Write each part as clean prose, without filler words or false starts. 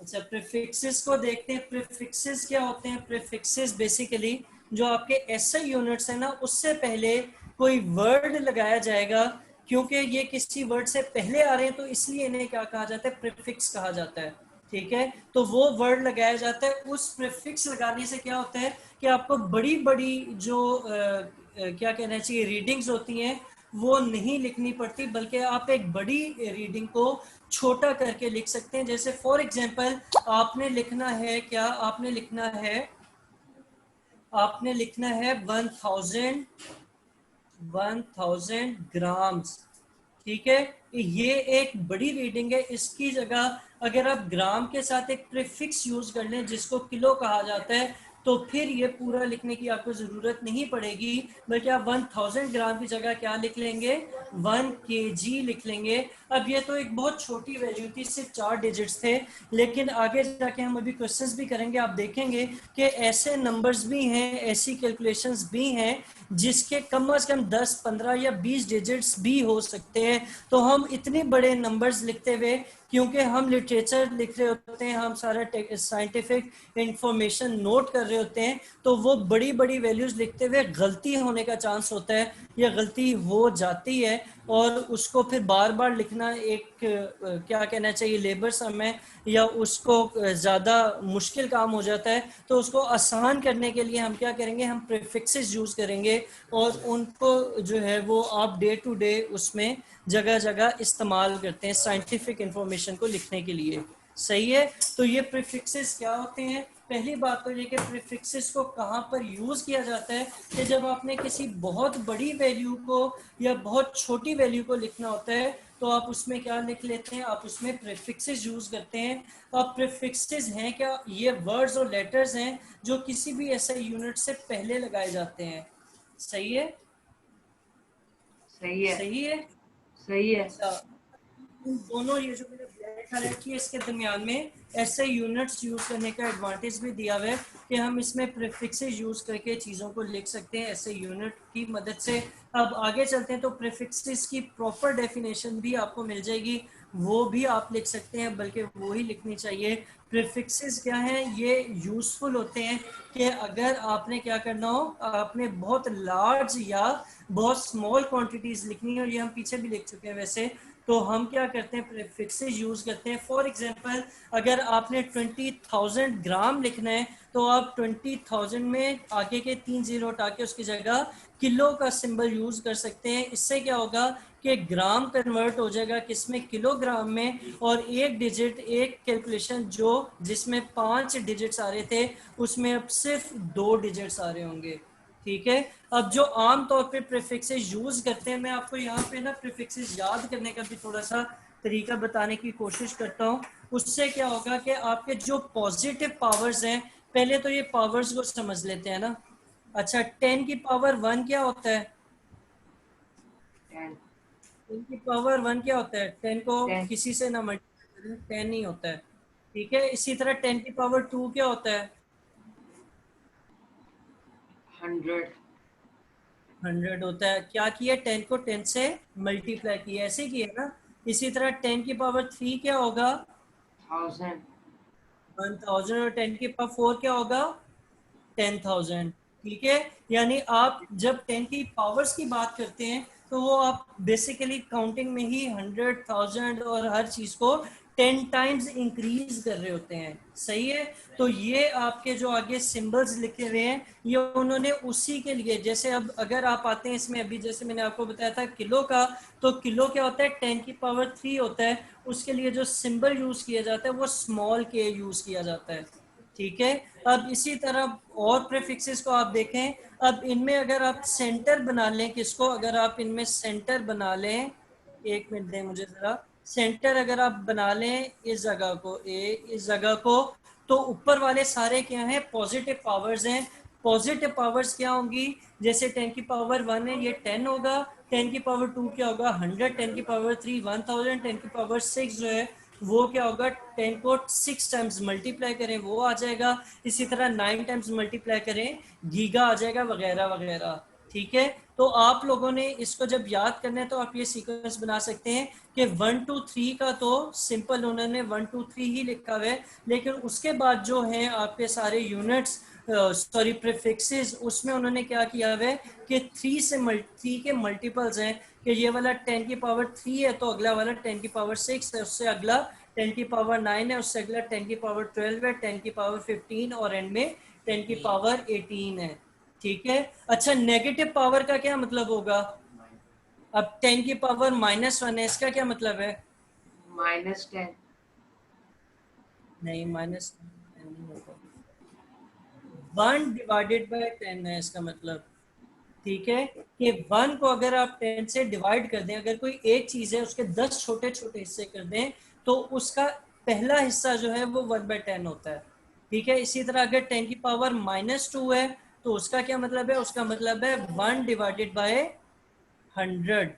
अच्छा, प्रीफिक्सेस को देखते हैं। प्रीफिक्सेस क्या होते हैं? प्रीफिक्सेस बेसिकली जो आपके एसआई यूनिट्स है ना, उससे पहले कोई वर्ड लगाया जाएगा। क्योंकि ये किसी वर्ड से पहले आ रहे हैं तो इसलिए इन्हें क्या कहा जाता है? प्रीफिक्स कहा जाता है। ठीक है, तो वो वर्ड लगाया जाता है। उस प्रीफिक्स लगाने से क्या होता है कि आपको बड़ी बड़ी जो क्या कहना चाहिए रीडिंग्स होती हैं वो नहीं लिखनी पड़ती, बल्कि आप एक बड़ी रीडिंग को छोटा करके लिख सकते हैं। जैसे फॉर एग्जांपल आपने लिखना है क्या? आपने लिखना है 1000 ग्राम्स। ठीक है, ये एक बड़ी रीडिंग है। इसकी जगह अगर आप ग्राम के साथ एक प्रीफिक्स यूज कर लें जिसको किलो कहा जाता है, तो फिर ये पूरा लिखने की आपको जरूरत नहीं पड़ेगी, बल्कि आप 1000 ग्राम की जगह क्या लिख लेंगे? 1 kg लिख लेंगे। अब ये तो एक बहुत छोटी वैल्यू थी, सिर्फ 4 डिजिट्स थे, लेकिन आगे जाके हम अभी क्वेश्चंस भी करेंगे, आप देखेंगे कि ऐसे नंबर्स भी हैं, ऐसी कैलकुलेशंस भी हैं जिसके कम से कम 10, 15 या 20 डिजिट्स भी हो सकते हैं। तो हम इतने बड़े नंबर्स लिखते हुए, क्योंकि हम लिटरेचर लिख रहे होते हैं, हम सारा साइंटिफिक इंफॉर्मेशन नोट कर रहे होते हैं, तो वो बड़ी बड़ी वैल्यूज लिखते हुए गलती होने का चांस होता है या गलती हो जाती है, और उसको फिर बार बार लिखना एक क्या कहना चाहिए लेबर सम है, या उसको ज़्यादा मुश्किल काम हो जाता है। तो उसको आसान करने के लिए हम क्या करेंगे? हम प्रीफिक्सेस यूज़ करेंगे, और उनको जो है वो आप डे टू डे उसमें जगह जगह इस्तेमाल करते हैं साइंटिफिक इंफॉर्मेशन को लिखने के लिए। सही है, तो ये प्रीफिक्सेस क्या होते हैं? पहली बात तो ये कि प्रीफिक्सेस को कहाँ पर यूज किया जाता है कि जब आपने किसी बहुत बड़ी वैल्यू को या बहुत छोटी वैल्यू को लिखना होता है, तो आप उसमें क्या लिख लेते हैं? आप उसमें प्रीफिक्सेस यूज करते हैं। अब प्रीफिक्सेस हैं क्या? ये वर्ड्स और लेटर्स हैं जो किसी भी ऐसे यूनिट से पहले लगाए जाते हैं। सही है? सही है, सही है, सही है। अच्छा। दोनों ये जो मैंने ब्लैक हाईलाइट किया इसके दरमियान में ऐसे यूनिट्स यूज करने का एडवांटेज भी दिया हुआ है कि हम इसमें प्रीफिक्सेस यूज करके चीज़ों को लिख सकते हैं ऐसे यूनिट की मदद से। अब आगे चलते हैं तो प्रीफिक्सेस की प्रॉपर डेफिनेशन भी आपको मिल जाएगी, वो भी आप लिख सकते हैं, बल्कि वो ही लिखनी चाहिए। प्रीफिक्सेस क्या हैं? ये यूजफुल होते हैं कि अगर आपने क्या करना हो, आपने बहुत लार्ज या बहुत स्मॉल क्वांटिटीज लिखनी है, और ये हम पीछे भी लिख चुके हैं वैसे, तो हम क्या करते हैं? प्रीफिक्सेस यूज करते हैं। फॉर एग्जांपल अगर आपने 20,000 ग्राम लिखना है, तो आप 20,000 में आगे के 3 जीरो हटा के उसकी जगह किलो का सिंबल यूज कर सकते हैं। इससे क्या होगा कि ग्राम कन्वर्ट हो जाएगा किसमें? किलोग्राम में, और एक डिजिट, एक कैलकुलेशन जो जिसमें 5 डिजिट्स आ रहे थे उसमें अब सिर्फ 2 डिजिट्स आ रहे होंगे। ठीक है, अब जो आम तौर पे प्रीफिक्सेस यूज करते हैं, मैं आपको यहाँ पे ना प्रीफिक्सेस याद करने का भी थोड़ा सा तरीका बताने की कोशिश करता हूँ। उससे क्या होगा कि आपके जो पॉजिटिव पावर्स हैं, पहले तो ये पावर्स को समझ लेते हैं ना। अच्छा, 10 की पावर 1 क्या होता है? 10 10 की पावर 1 क्या होता है? 10 को 10 किसी से ना मल्टीप्लाई करें, 10 ही होता है। ठीक है, इसी तरह 10 की पावर 2 क्या होता है? 100 100 होता है। क्या किया? 10 को 10 से मल्टीप्लाई किया, ऐसे किया ना। इसी तरह 10 की पावर 3 क्या होगा? 1000 1000। और 10 की पावर 4 क्या होगा? 10,000। ठीक है, यानी आप जब 10 की पावर्स की बात करते हैं तो वो आप बेसिकली काउंटिंग में ही 100,000 और हर चीज को 10 टाइम्स इंक्रीज कर रहे होते हैं। सही है, तो ये आपके जो आगे सिंबल्स लिखे हुए हैं ये उन्होंने उसी के लिए, जैसे अब अगर आप आते हैं इसमें, अभी जैसे मैंने आपको बताया था किलो का, तो किलो क्या होता है? 10 की पावर 3 होता है। उसके लिए जो सिंबल यूज किया जाता है वो स्मॉल के यूज किया जाता है। ठीक है, अब इसी तरह और प्रीफिक्सेस को आप देखें। अब इनमें अगर आप सेंटर बना लें, किसको? अगर आप इनमें सेंटर बना लें, एक मिनट दें मुझे जरा। सेंटर अगर आप बना लें इस जगह को, इस जगह को, तो ऊपर वाले सारे क्या हैं? पॉजिटिव पावर्स हैं। पॉजिटिव पावर्स क्या होंगी? जैसे 10 की पावर 1 है, ये 10 होगा। 10 की पावर 2 क्या होगा? 100। 10 की पावर 3 1000। 10 की पावर 6 जो है वो क्या होगा? 10 को 6 टाइम्स मल्टीप्लाई करें वो आ जाएगा। इसी तरह 9 टाइम्स मल्टीप्लाई करें गीगा आ जाएगा, वगैरह वगैरह। ठीक है, तो आप लोगों ने इसको जब याद करना है तो आप ये सीक्वेंस बना सकते हैं कि 1 2 3 का तो सिंपल उन्होंने 1 2 3 ही लिखा हुआ है, लेकिन उसके बाद जो है आपके सारे यूनिट्स सॉरी प्रीफिक्सेस, उसमें उन्होंने क्या किया हुआ है कि 3 के मल्टीपल्स हैं, कि ये वाला 10 की पावर 3 है तो अगला वाला 10 की पावर 6 है, उससे अगला 10 की पावर 9 है, उससे अगला 10 की पावर 12 है, 10 की पावर 15 और एंड में 10 की पावर 18 है। ठीक है, अच्छा नेगेटिव पावर का क्या मतलब होगा? अब 10 की पावर -1 है, इसका क्या मतलब है? -10। नहीं, -10 नहीं होगा, 1 डिवाइडेड बाय 10 है इसका मतलब। ठीक है, कि 1 को अगर आप 10 से डिवाइड कर दें, अगर कोई एक चीज है उसके 10 छोटे छोटे हिस्से कर दें, तो उसका पहला हिस्सा जो है वो 1/10 होता है। ठीक है, इसी तरह अगर 10 की पावर -2 है तो उसका क्या मतलब है? उसका मतलब है 1 डिवाइडेड बाय 100।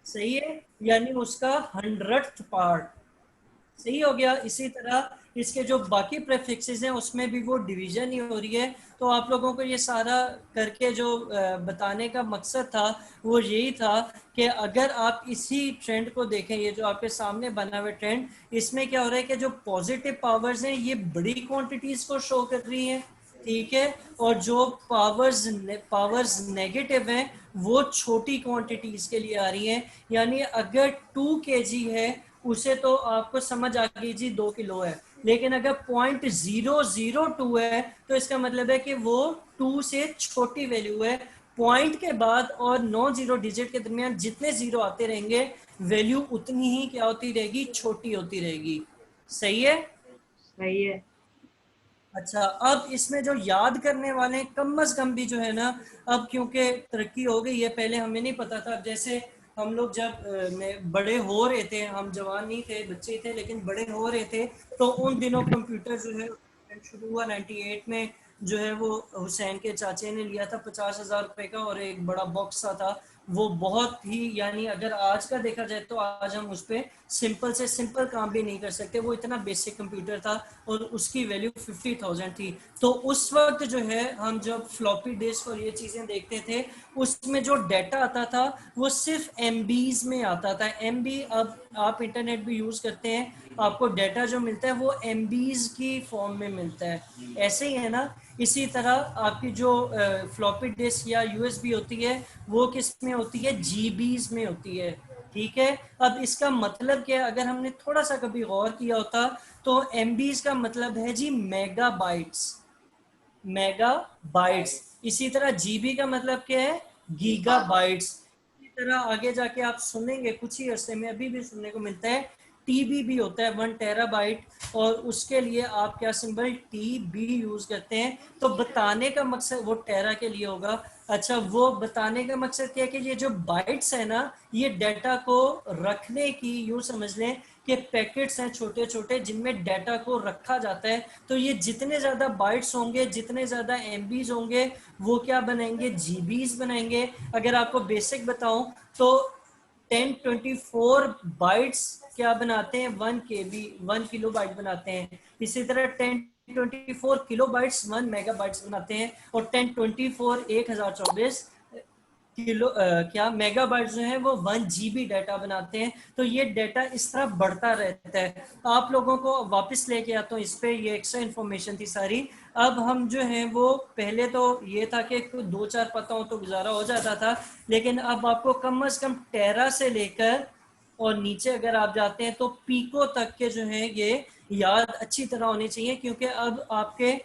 सही है, यानी उसका 100th पार्ट। सही हो गया। इसी तरह इसके जो बाकी प्रेफिक्सेस हैं उसमें भी वो डिवीजन ही हो रही है। तो आप लोगों को ये सारा करके जो बताने का मकसद था वो यही था कि अगर आप इसी ट्रेंड को देखें, ये जो आपके सामने बना हुआ ट्रेंड, इसमें क्या हो रहा है कि जो पॉजिटिव पावर्स हैं ये बड़ी क्वांटिटीज को शो कर रही हैं। ठीक है, और जो पावर्स नेगेटिव हैं वो छोटी क्वांटिटीज के लिए आ रही हैं। यानी अगर 2 kg है उसे तो आपको समझ आ गई जी 2 किलो है, लेकिन अगर 0.002 है तो इसका मतलब है कि वो 2 से छोटी वैल्यू है। पॉइंट के बाद और 9 0 डिजिट के दरमियान जितने जीरो आते रहेंगे वैल्यू उतनी ही क्या होती रहेगी? छोटी होती रहेगी। सही है। सही है। अच्छा, अब इसमें जो याद करने वाले कम अज कम भी जो है ना, अब क्योंकि तरक्की हो गई है, पहले हमें नहीं पता था। जैसे हम लोग जब बड़े हो रहे थे, हम जवान नहीं थे, बच्चे थे, लेकिन बड़े हो रहे थे, तो उन दिनों कंप्यूटर जो है शुरू हुआ 98 में। जो है वो हुसैन के चाचे ने लिया था 50,000 रुपए का, और एक बड़ा बॉक्स सा था। वो बहुत ही, यानी अगर आज का देखा जाए तो आज हम उस पर सिंपल से सिंपल काम भी नहीं कर सकते, वो इतना बेसिक कंप्यूटर था और उसकी वैल्यू 50,000 थी। तो उस वक्त जो है हम जब फ्लॉपी डिस्क और ये चीज़ें देखते थे, उसमें जो डाटा आता था वो सिर्फ एमबीज में आता था। एमबी, अब आप इंटरनेट भी यूज़ करते हैं, आपको डाटा जो मिलता है वो एमबीज की फॉर्म में मिलता है, ऐसे ही है ना। इसी तरह आपकी जो फ्लॉपी डिस्क या यूएसबी होती है वो किस में होती है? जीबीज में होती है। ठीक है, अब इसका मतलब क्या है? अगर हमने थोड़ा सा कभी गौर किया होता तो एमबीज का मतलब है जी मेगाबाइट्स। मेगाबाइट्स। इसी तरह जीबी का मतलब क्या है? गीगाबाइट्स। इसी तरह आगे जाके आप सुनेंगे कुछ ही अरसे में, अभी भी सुनने को मिलता है, टीबी भी होता है 1 टेराबाइट, और उसके लिए आप क्या सिंबल टी बी यूज करते हैं। तो बताने का मकसद वो टेरा के लिए होगा। अच्छा, वो बताने का मकसद क्या है कि ये जो बाइट्स है ना, ये डाटा को रखने की, यूं समझ लें कि पैकेट्स हैं छोटे छोटे जिनमें डाटा को रखा जाता है। तो ये जितने ज्यादा बाइट्स होंगे, जितने ज्यादा एमबीज होंगे, वो क्या बनाएंगे? जीबीज बनाएंगे। अगर आपको बेसिक बताऊं तो 1024 बाइट्स क्या बनाते हैं? 1 KB, 1 किलो बाइट बनाते हैं। इसी तरह 1024 किलो बाइट्स 1 मेगाबाइट्स बनाते हैं, और 1024 1024 क्या मेगाबाइट जो है वो 1 GB डाटा बनाते हैं। तो ये डाटा इस तरह बढ़ता रहता है। आप लोगों को वापस लेके आता हूँ इस पे, ये एक्स्ट्रा इन्फॉर्मेशन थी सारी। अब हम जो है वो, पहले तो ये था कि 2 4 पता हो तो गुजारा हो जाता था, लेकिन अब आपको कम से कम टेरा से लेकर और नीचे अगर आप जाते हैं तो पीको तक के जो है ये याद अच्छी तरह होनी चाहिए, क्योंकि अब आपके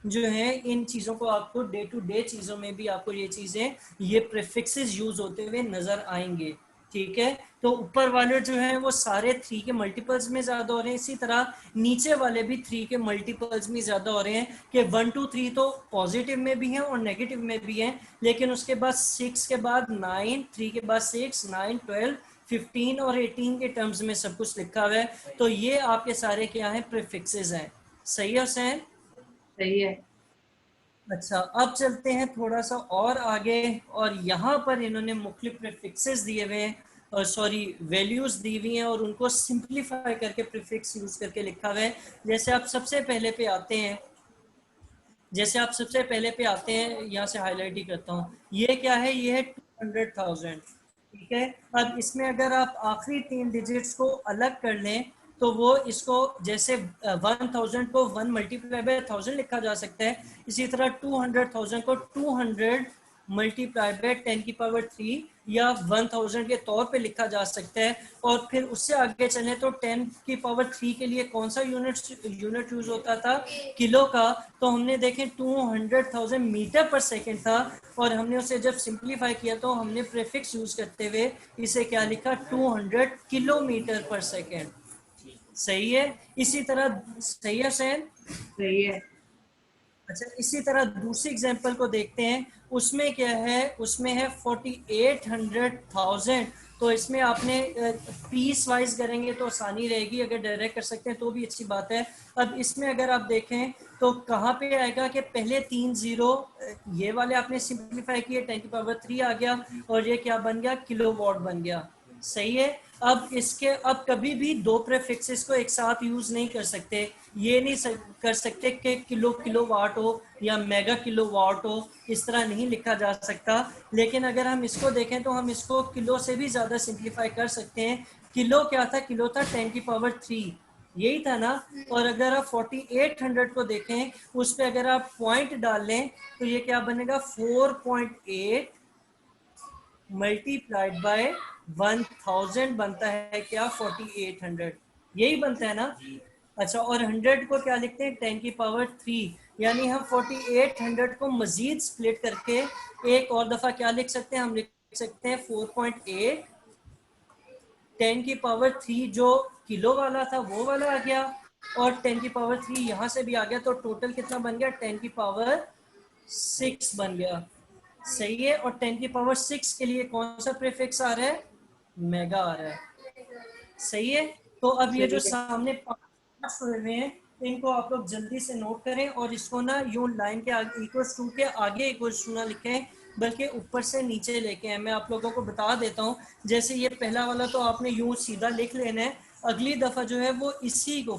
जो है इन चीज़ों को आपको डे टू डे चीज़ों में भी आपको ये चीज़ें, ये प्रीफिक्सेस यूज होते हुए नजर आएंगे। ठीक है, तो ऊपर वाले जो हैं वो सारे 3 के मल्टीपल्स में ज़्यादा हो रहे हैं, इसी तरह नीचे वाले भी 3 के मल्टीपल्स में ज़्यादा हो रहे हैं, कि 1 2 3 तो पॉजिटिव में भी हैं और नेगेटिव में भी हैं, लेकिन उसके बाद 6 के बाद 9, 3 के बाद 6, 9, 12, 15 और 18 के टर्म्स में सब कुछ लिखा हुआ है। तो ये आपके सारे क्या हैं? प्रीफिक्सेस हैं। सही है हुसैन? सही है। अच्छा, अब चलते हैं थोड़ा सा और आगे, और यहाँ पर इन्होंने मुख्तलिफ प्रीफिक्सेस दिए हुए हैं, और सॉरी वैल्यूज दी हुई हैं, और उनको सिंप्लीफाई करके प्रीफिक्स यूज करके लिखा हुआ है। जैसे आप सबसे पहले पे आते हैं, जैसे आप सबसे पहले पे आते हैं, यहाँ से हाईलाइट ही करता हूँ, ये क्या है, ये है 200,000, ठीक है। अब इसमें अगर आप आखिरी 3 डिजिट्स को अलग कर लें तो वो इसको जैसे 1000 को 1 मल्टीप्लाई बाय 1000 लिखा जा सकता है, इसी तरह 200,000 को 200 मल्टीप्लाई बाय 10⁻³ या 1000 के तौर पे लिखा जा सकता है। और फिर उससे आगे चलें तो 10⁻³ के लिए कौन सा यूनिट यूज होता था, किलो का। तो हमने देखें 200,000 मीटर पर सेकेंड था, और हमने उसे जब सिंप्लीफाई किया तो हमने प्रीफिक्स यूज करते हुए इसे क्या लिखा, 200 किलोमीटर पर सेकेंड। सही है। इसी तरह सही है सैन? सही है। अच्छा, इसी तरह दूसरी एग्जांपल को देखते हैं। उसमें क्या है, उसमें है 4800,000। तो इसमें आपने पीस वाइज करेंगे तो आसानी रहेगी, अगर डायरेक्ट कर सकते हैं तो भी अच्छी बात है। अब इसमें अगर आप देखें तो कहाँ पे आएगा कि पहले 3 जीरो ये वाले आपने सिंप्लीफाई किए, 10⁻³ आ गया, और ये क्या बन गया, किलोवाट बन गया। सही है। अब इसके अब कभी भी दो प्रीफिक्सेस को एक साथ यूज नहीं कर सकते। ये नहीं कर सकते कि किलो किलोवाट हो या मेगा किलोवाट हो, इस तरह नहीं लिखा जा सकता। लेकिन अगर हम इसको देखें तो हम इसको किलो से भी ज़्यादा सिंप्लीफाई कर सकते हैं। किलो क्या था, किलो था 10⁻³ यही था ना। और अगर आप 4800 को देखें, उस पर अगर आप पॉइंट डाल लें तो ये क्या बनेगा, 4.8 मल्टीप्लाइड बाय 1000 बनता है क्या, 4800, यही बनता है ना। अच्छा, और 100 को क्या लिखते हैं, 10⁻³। यानी हम 4800 को मजीद स्प्लिट करके एक और दफा क्या लिख सकते हैं, हम लिख सकते हैं 4.8 10⁻³ जो किलो वाला था वो वाला आ गया, और 10⁻³ यहाँ से भी आ गया, तो टोटल कितना बन गया, 10⁻6 बन गया। सही है। और 10⁻6 के लिए कौन सा प्रीफिक्स आ रहा है, मेगा आ रहा है। सही है। तो अब ये जो सही है। सामने पांच हुए हुए हैं, इनको आप लोग जल्दी से नोट करें, और इसको ना यूं लाइन के आगे इक्वल्स टू के आगे इक्वल्स टू ना लिखें, बल्कि ऊपर से नीचे लेके आए। मैं आप लोगों को बता देता हूँ, जैसे ये पहला वाला तो आपने यूं सीधा लिख लेना है, अगली दफा जो है वो इसी को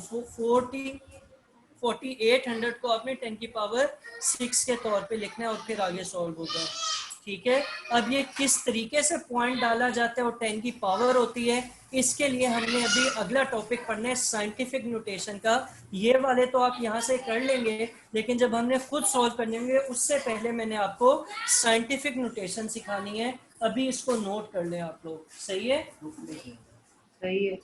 4800 को आपने 10⁻6 के तौर पे लिखना है, और फिर आगे सॉल्व होगा। ठीक है। अब ये किस तरीके से पॉइंट डाला जाता है और 10 की पावर होती है, इसके लिए हमने अभी अगला टॉपिक पढ़ना है साइंटिफिक नोटेशन का। ये वाले तो आप यहाँ से कर लेंगे, लेकिन जब हमने खुद सॉल्व करने होंगे उससे पहले मैंने आपको साइंटिफिक नोटेशन सिखानी है। अभी इसको नोट कर लें आप लोग। सही है। सही है।